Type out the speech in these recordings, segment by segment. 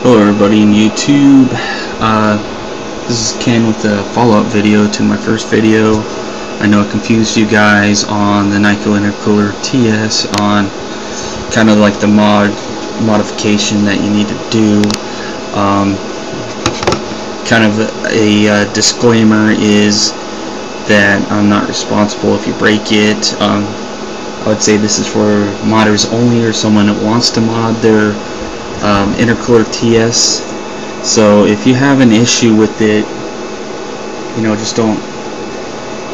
Hello everybody in YouTube. This is Ken with a follow-up video to my first video. I know I confused you guys on the Nyko Intercooler TS on kind of like the modification that you need to do. Kind of a disclaimer is that I'm not responsible if you break it. I would say this is for modders only, or someone that wants to mod their Intercooler TS. So if you have an issue with it, you know, just don't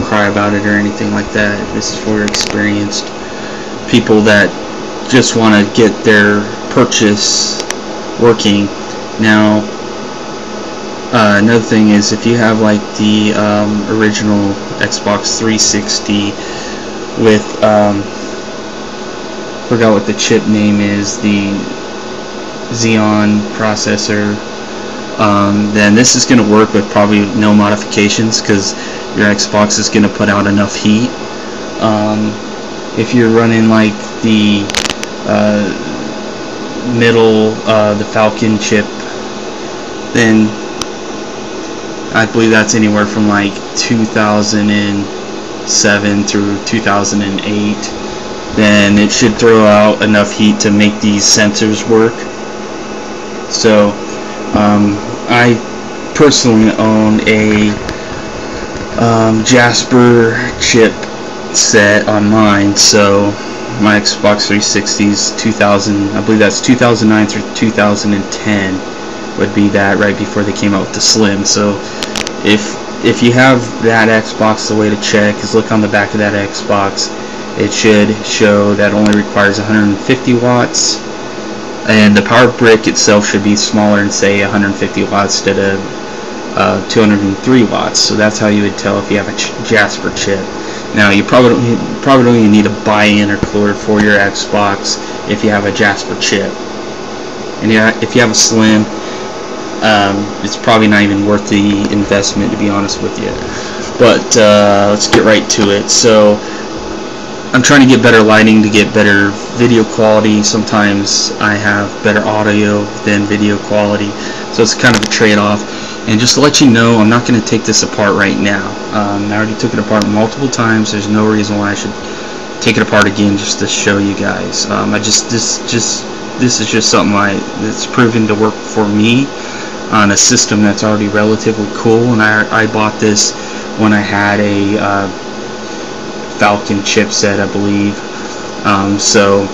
cry about it or anything like that. This is for experienced people that just want to get their purchase working. Now, another thing is, if you have like the original Xbox 360 with forgot what the chip name is, the Xeon processor, then this is going to work with probably no modifications, because your Xbox is going to put out enough heat. If you're running like the the Falcon chip, then I believe that's anywhere from like 2007 through 2008, then it should throw out enough heat to make these sensors work. So I personally own a Jasper chip set on mine, so my Xbox 360's 2000, I believe that's 2009 through 2010 would be that, right before they came out with the Slim. So if you have that Xbox, the way to check is look on the back of that Xbox. It should show that only requires 150 watts, and the power brick itself should be smaller and say 150 watts instead of 203 watts. So that's how you would tell if you have a Jasper chip. Now you probably don't even need to buy an intercooler for your Xbox if you have a Jasper chip. And if you have a Slim, it's probably not even worth the investment, to be honest with you. But let's get right to it. So I'm trying to get better lighting to get better video quality. Sometimes I have better audio than video quality, so it's kind of a trade-off. And just to let you know, I'm not going to take this apart right now. I already took it apart multiple times. There's no reason why I should take it apart again just to show you guys. This is just something that's proven to work for me on a system that's already relatively cool. And I bought this when I had a Falcon chipset, I believe. So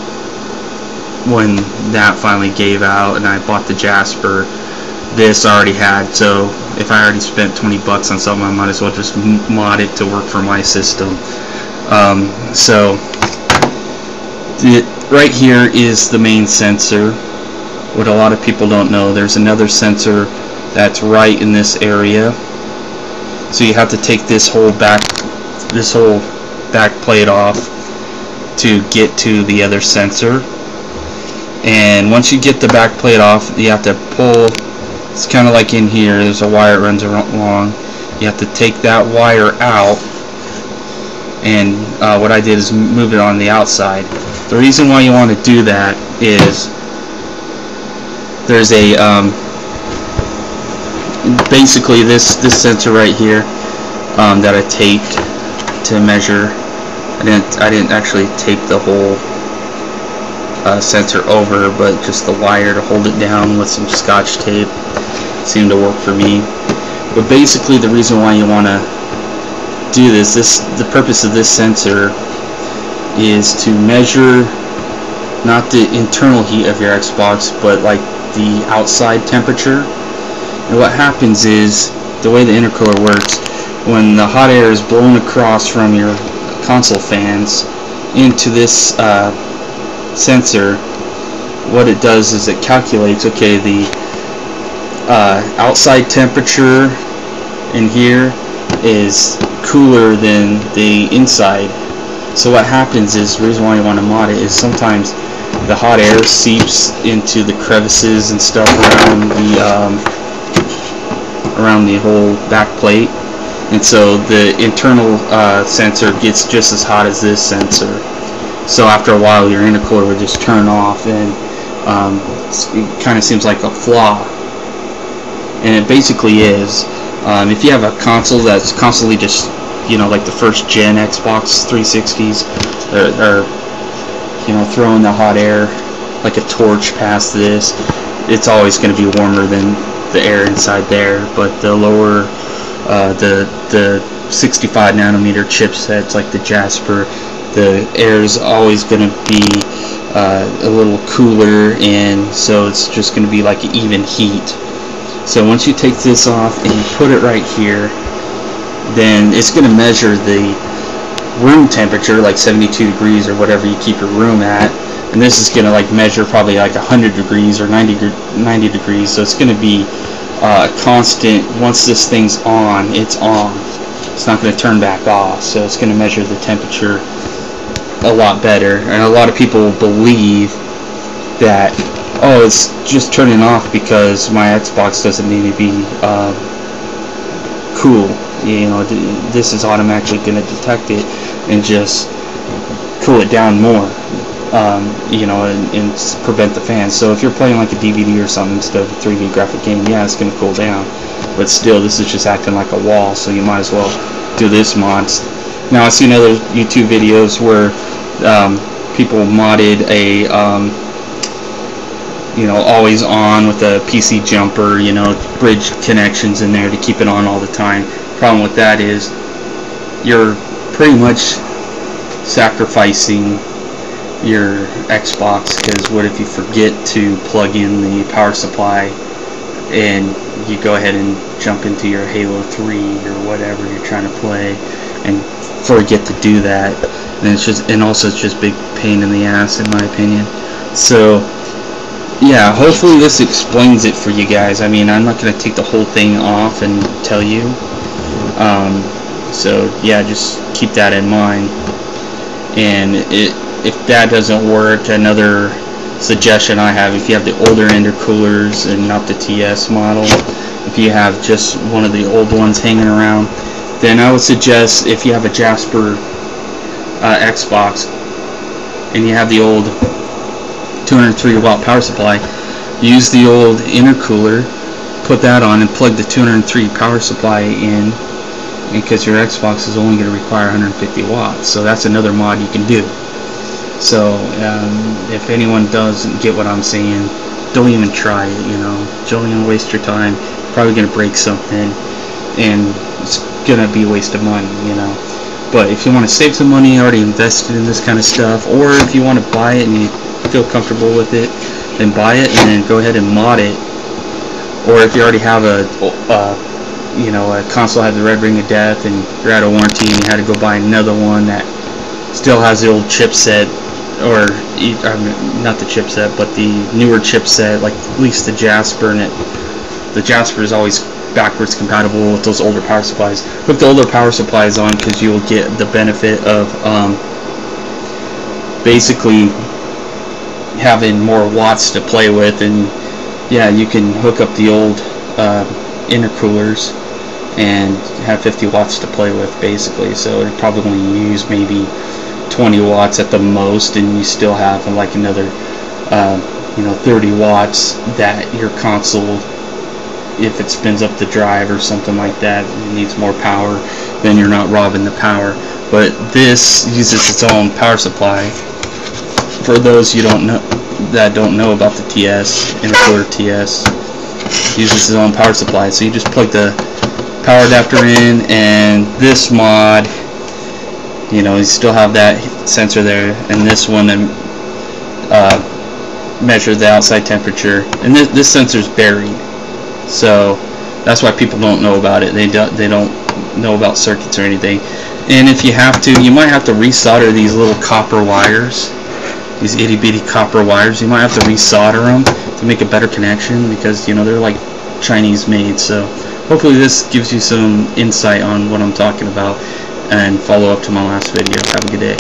when that finally gave out and I bought the Jasper, this I already had. So if I already spent 20 bucks on something, I might as well just mod it to work for my system. So right here is the main sensor. What a lot of people don't know, there's another sensor that's right in this area. So you have to take this whole back plate off to get to the other sensor. And once you get the back plate off, you have to pull. It's kind of like in here, there's a wire that runs along. You have to take that wire out, and what I did is move it on the outside. The reason why you want to do that is there's a basically this sensor right here that I taped to measure. I didn't actually tape the whole sensor over, but just the wire to hold it down with some Scotch tape seemed to work for me. But basically, the reason why you want to do this, the purpose of this sensor is to measure not the internal heat of your Xbox, but like the outside temperature. And what happens is, the way the intercooler works, when the hot air is blown across from your console fans into this sensor, what it does is it calculates, okay, the outside temperature in here is cooler than the inside. So what happens is, the reason why you want to mod it is sometimes the hot air seeps into the crevices and stuff around the whole back plate, and so the internal sensor gets just as hot as this sensor. So after a while, your intercooler would just turn off, and It kind of seems like a flaw, and it basically is. If you have a console that's constantly just, like the first gen Xbox 360s, or throwing the hot air like a torch past this, it's always going to be warmer than the air inside there. But the lower, the 65 nanometer chipsets like the Jasper, the air is always going to be a little cooler, and so it's just going to be like even heat. So once you take this off and you put it right here, then it's going to measure the room temperature, like 72 degrees or whatever you keep your room at, and this is going to like measure probably like 100 degrees or 90 degrees. So it's going to be constant. Once this thing's on, it's on. It's not going to turn back off, so it's going to measure the temperature a lot better. And a lot of people believe that, oh, it's just turning off because my Xbox doesn't need to be cool. This is automatically going to detect it and just cool it down more, and prevent the fan. So if you're playing like a DVD or something instead of a 3D graphic game, yeah, it's going to cool down. But still, this is just acting like a wall, so you might as well do this mod. Now, I've seen other YouTube videos where people modded a always on with a PC jumper, bridge connections in there to keep it on all the time. Problem with that is you're pretty much sacrificing your Xbox, because what if you forget to plug in the power supply and you go ahead and jump into your Halo 3 or whatever you're trying to play and forget to do that, and also it's just big pain in the ass, in my opinion. So yeah, hopefully this explains it for you guys. I mean, I'm not going to take the whole thing off and tell you. So yeah, just keep that in mind. And if that doesn't work, another suggestion I have, if you have the older intercoolers and not the TS model, if you have just one of the old ones hanging around, then I would suggest, if you have a Jasper Xbox and you have the old 203 watt power supply, use the old intercooler, put that on and plug the 203 power supply in, because your Xbox is only going to require 150 watts. So that's another mod you can do. So if anyone doesn't get what I'm saying, don't even try it. Don't even waste your time. You're probably going to break something, and it's going to be a waste of money. But if you want to save some money, already invested in this kind of stuff, or if you want to buy it and you feel comfortable with it, then buy it and then go ahead and mod it. Or if you already have a console had the red ring of death and you're out of warranty and you had to go buy another one that still has the old chipset, or not the chipset, but the newer chipset, like at least the Jasper, and the Jasper is always backwards compatible with those older power supplies. Put the older power supplies on, because you will get the benefit of basically having more watts to play with. And yeah, you can hook up the old intercoolers and have 50 watts to play with, basically. So it'll probably use maybe 20 watts at the most, and you still have like another 30 watts that your console, if it spins up the drive or something like that, it needs more power, then you're not robbing the power. But this uses its own power supply. For those that don't know about the TS, intercooler TS, uses its own power supply. So you just plug the power adapter in, and this mod, you still have that sensor there, and this one measure the outside temperature, and this sensor's buried. So that's why people don't know about it. They don't know about circuits or anything. And if you have to, you might have to resolder these little copper wires, these itty bitty copper wires. You might have to resolder them to make a better connection, because they're like Chinese made. So hopefully this gives you some insight on what I'm talking about, and follow up to my last video. Have a good day.